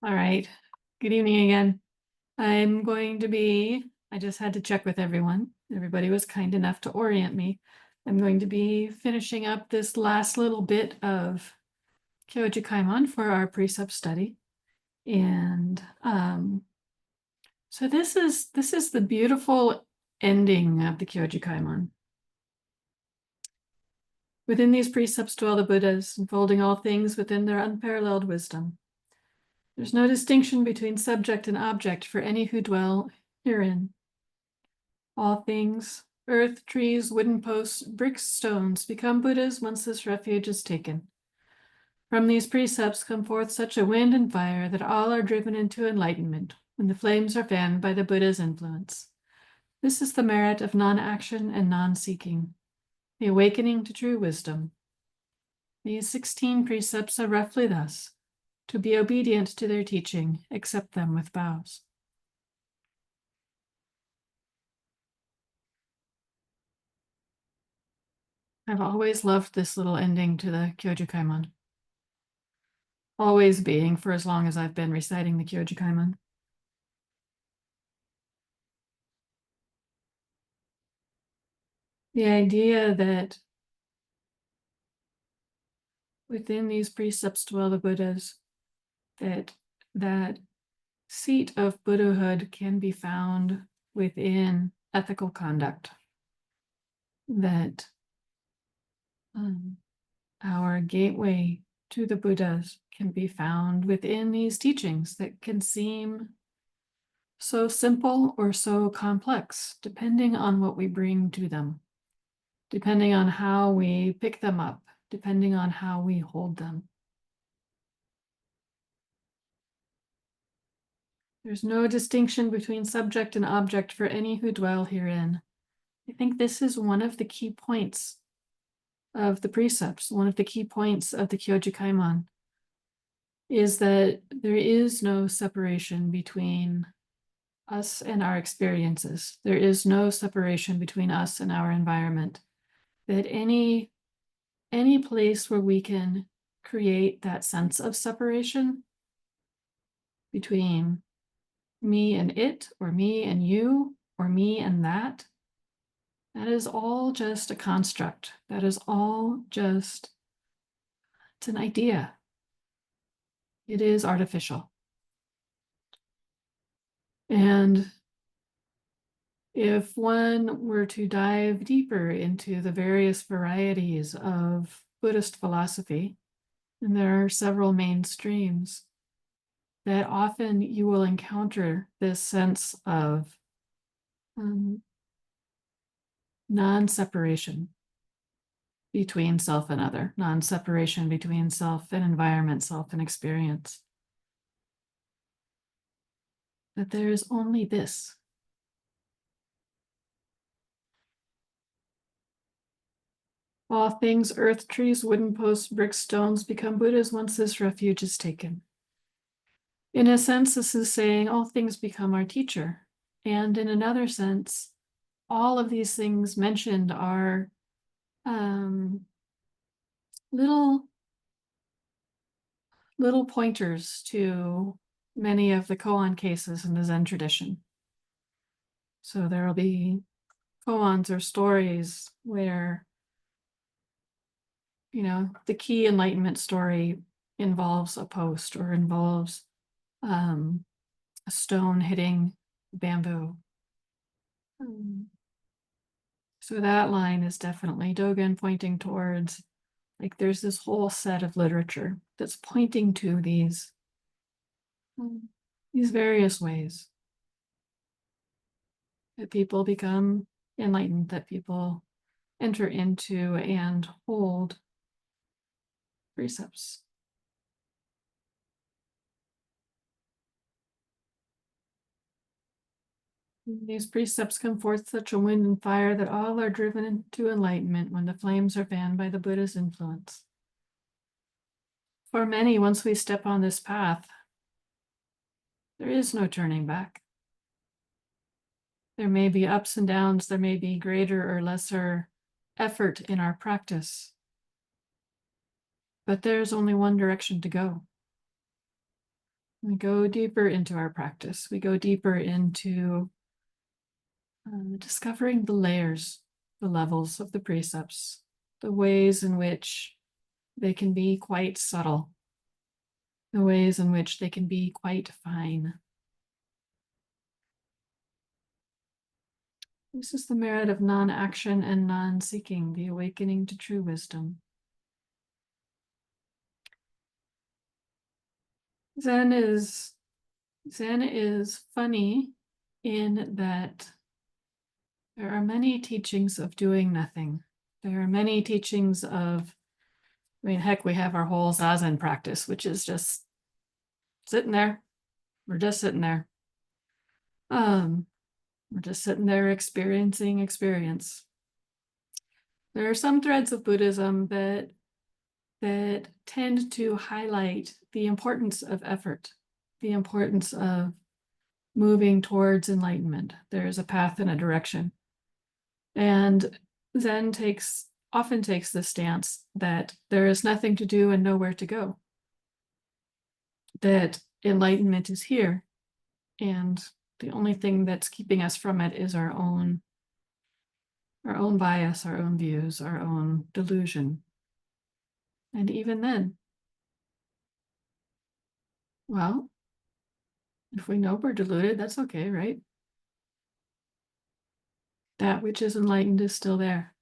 All right. Good evening again. I just had to check with everyone. Everybody was kind enough to orient me. I'm going to be finishing up this last little bit of Kyoji Kaimon for our precept study. And so this is the beautiful ending of the Kyoji Kaimon. Within these precepts dwell the Buddhas, enfolding all things within their unparalleled wisdom. There's no distinction between subject and object for any who dwell herein. All things, earth, trees, wooden posts, bricks, stones, become Buddhas once this refuge is taken. From these precepts come forth such a wind and fire that all are driven into enlightenment when the flames are fanned by the Buddha's influence. This is the merit of non-action and non-seeking, the awakening to true wisdom. These 16 precepts are roughly thus: to be obedient to their teaching, accept them with bows. I've always loved this little ending to the Kyoji Kaimon. Always being for as long as I've been reciting the Kyoji Kaimon. The idea that within these precepts dwell the Buddhas, that seat of Buddhahood can be found within ethical conduct, that our gateway to the Buddhas can be found within these teachings that can seem so simple or so complex, depending on what we bring to them, depending on how we pick them up, depending on how we hold them. There's no distinction between subject and object for any who dwell herein. I think this is one of the key points of the precepts, one of the key points of the Kyoji Kaimon, is that there is no separation between us and our experiences. There is no separation between us and our environment. That any place where we can create that sense of separation between me and it, or me and you, or me and that is all just a construct. That is all just, it's an idea. It is artificial. And if one were to dive deeper into the various varieties of Buddhist philosophy, and there are several main streams, that often you will encounter this sense of non-separation between self and other, non-separation between self and environment, self and experience. That there is only this. All things, earth, trees, wooden posts, bricks, stones, become Buddhas once this refuge is taken. In a sense, this is saying all things become our teacher. And in another sense, all of these things mentioned are little pointers to many of the koan cases in the Zen tradition. So there will be koans or stories where, the key enlightenment story involves a post or involves a stone hitting bamboo. So that line is definitely Dogen pointing towards, like, there's this whole set of literature that's pointing to these various ways that people become enlightened, that people enter into and hold precepts. These precepts come forth such a wind and fire that all are driven into enlightenment when the flames are fanned by the Buddha's influence. For many, once we step on this path, there is no turning back. There may be ups and downs, there may be greater or lesser effort in our practice, but there's only one direction to go. We go deeper into our practice. We go deeper into discovering the layers, the levels of the precepts, the ways in which they can be quite subtle, the ways in which they can be quite fine. This is the merit of non-action and non-seeking, the awakening to true wisdom. Zen is funny in that there are many teachings of doing nothing. There are many teachings of, I mean, heck, we have our whole Zazen practice, which is just sitting there. We're just sitting there. We're just sitting there experiencing experience. There are some threads of Buddhism that tend to highlight the importance of effort, the importance of moving towards enlightenment. There is a path and a direction. And Zen often takes the stance that there is nothing to do and nowhere to go. That enlightenment is here, and the only thing that's keeping us from it is our own bias, our own views, our own delusion. And even then, well, if we know we're deluded, that's okay, right? That which is enlightened is still there.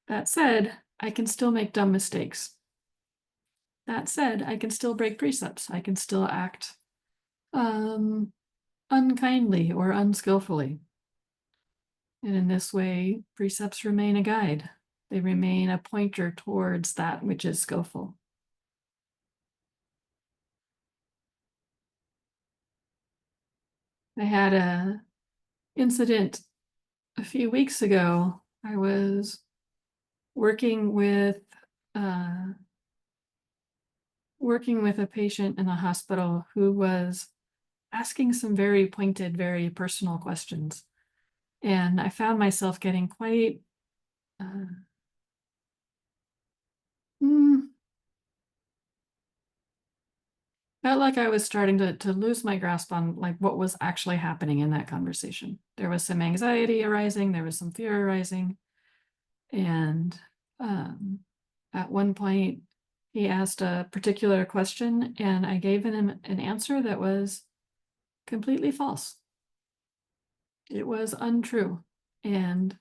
That said, I can still make dumb mistakes. That said, I can still break precepts. I can still act unkindly or unskillfully. And in this way, precepts remain a guide. They remain a pointer towards that which is skillful. I had an incident a few weeks ago. I was working with a patient in a hospital who was asking some very pointed, very personal questions. And I found myself getting quite felt like I was starting to lose my grasp on like what was actually happening in that conversation. There was some anxiety arising, there was some fear arising. And at one point, he asked a particular question, and I gave him an answer that was completely false. It was untrue. And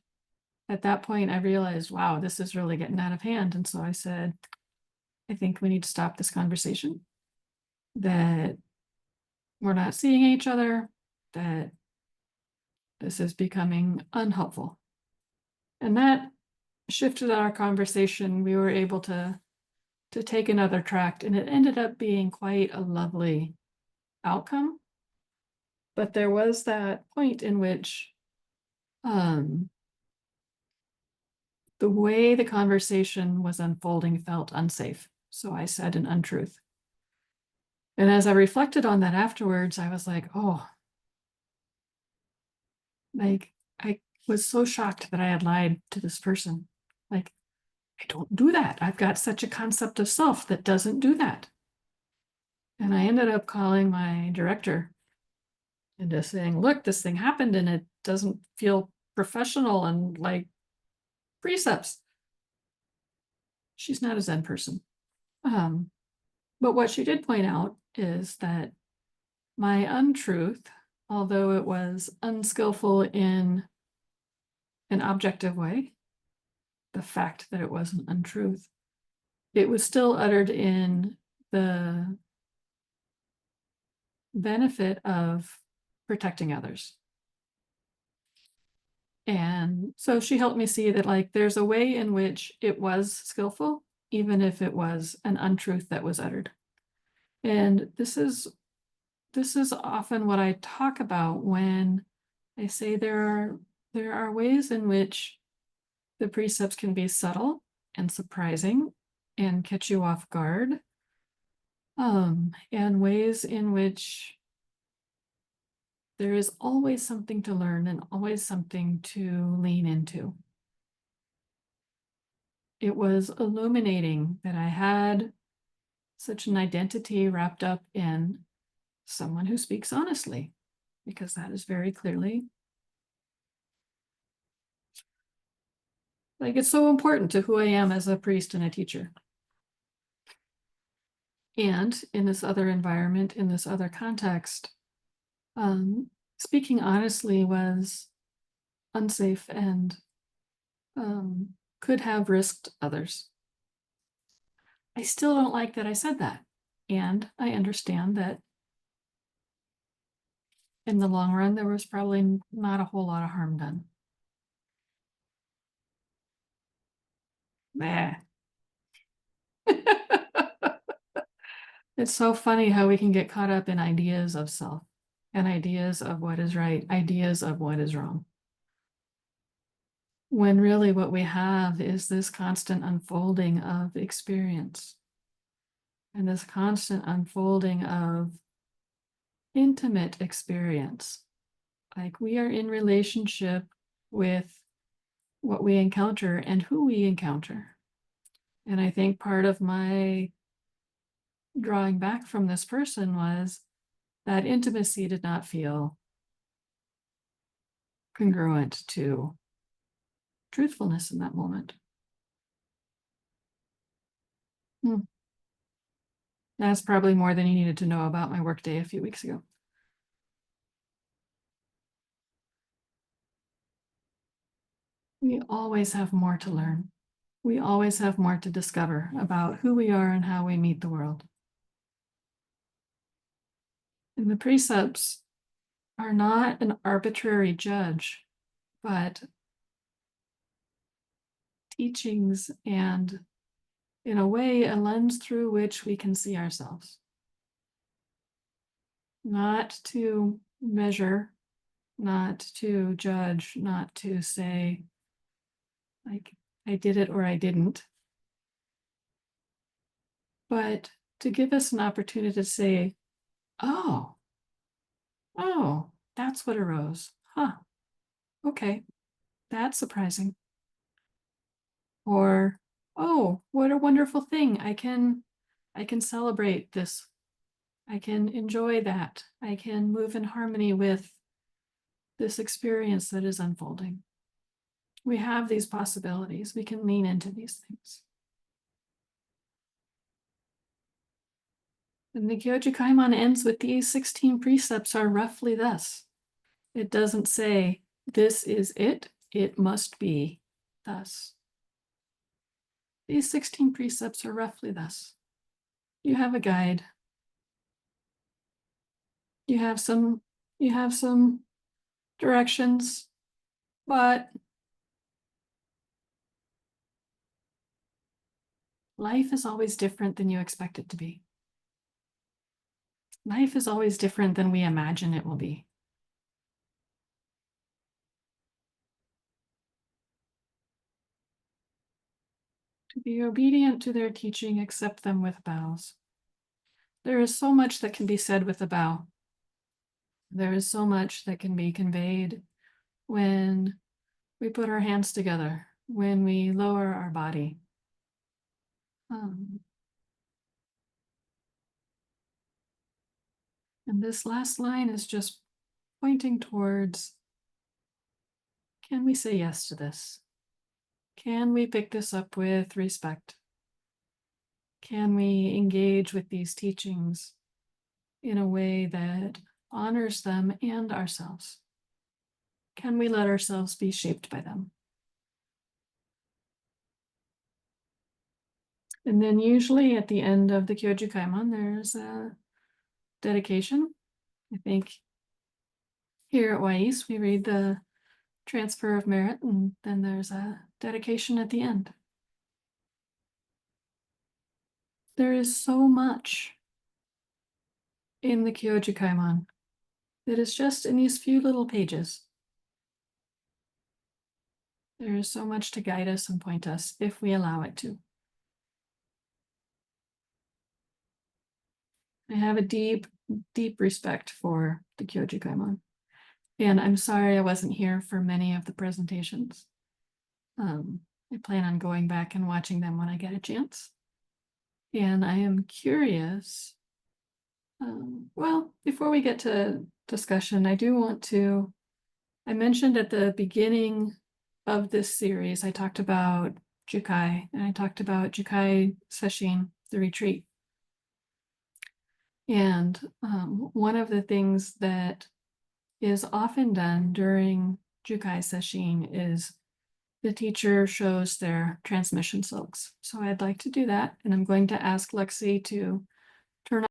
at that point, I realized, wow, this is really getting out of hand. And so I said, I think we need to stop this conversation, that we're not seeing each other, that this is becoming unhelpful. And that shifted our conversation. We were able to take another track, and it ended up being quite a lovely outcome. But there was that point in which the way the conversation was unfolding felt unsafe. So I said an untruth. And as I reflected on that afterwards, I was like, oh, like I was so shocked that I had lied to this person. Like, I don't do that. I've got such a concept of self that doesn't do that. And I ended up calling my director and just saying, look, this thing happened and it doesn't feel professional and like precepts. She's not a Zen person. But what she did point out is that my untruth, although it was unskillful in an objective way, the fact that it was an untruth, it was still uttered in the benefit of protecting others. And so she helped me see that like there's a way in which it was skillful, even if it was an untruth that was uttered. And this is often what I talk about when I say there are ways in which the precepts can be subtle and surprising and catch you off guard, and ways in which there is always something to learn and always something to lean into. It was illuminating that I had such an identity wrapped up in someone who speaks honestly, because that is very clearly like it's so important to who I am as a priest and a teacher. And in this other environment, in this other context, speaking honestly was unsafe and could have risked others. I still don't like that I said that. And I understand that in the long run, there was probably not a whole lot of harm done. Meh. It's so funny how we can get caught up in ideas of self and ideas of what is right, ideas of what is wrong. When really what we have is this constant unfolding of experience and this constant unfolding of intimate experience. Like we are in relationship with what we encounter and who we encounter. And I think part of my drawing back from this person was that intimacy did not feel congruent to truthfulness in that moment. That's probably more than you needed to know about my workday a few weeks ago. We always have more to learn. We always have more to discover about who we are and how we meet the world. And the precepts are not an arbitrary judge, but teachings and, in a way, a lens through which we can see ourselves. Not to measure, not to judge, not to say, like, I did it or I didn't, but to give us an opportunity to say, oh, that's what arose. Huh. Okay. That's surprising. Or, oh, what a wonderful thing. I can celebrate this. I can enjoy that. I can move in harmony with this experience that is unfolding. We have these possibilities. We can lean into these things. And the Kyoji Kaimon ends with these 16 precepts are roughly thus. It doesn't say, this is it, it must be thus. These 16 precepts are roughly thus. You have a guide. You have some directions, but life is always different than you expect it to be. Life is always different than we imagine it will be. To be obedient to their teaching, accept them with bows. There is so much that can be said with a bow. There is so much that can be conveyed when we put our hands together, when we lower our body. And this last line is just pointing towards, can we say yes to this? Can we pick this up with respect? Can we engage with these teachings in a way that honors them and ourselves? Can we let ourselves be shaped by them? And then usually at the end of the Kyoju Kaimon, there's a dedication. I think here at Wy'East, we read the transfer of merit, and then there's a dedication at the end. There is so much in the Kyoju Kaimon that is just in these few little pages. There is so much to guide us and point us if we allow it to. I have a deep, deep respect for the Kyoju Kaimon. And I'm sorry I wasn't here for many of the presentations. I plan on going back and watching them when I get a chance. And I am curious, well, before we get to discussion, I do want to, I mentioned at the beginning of this series, I talked about Jukai, and I talked about Jukai Sesshin, the retreat. And one of the things that is often done during Jukai Sesshin is the teacher shows their transmission silks. So I'd like to do that, and I'm going to ask Lexi to turn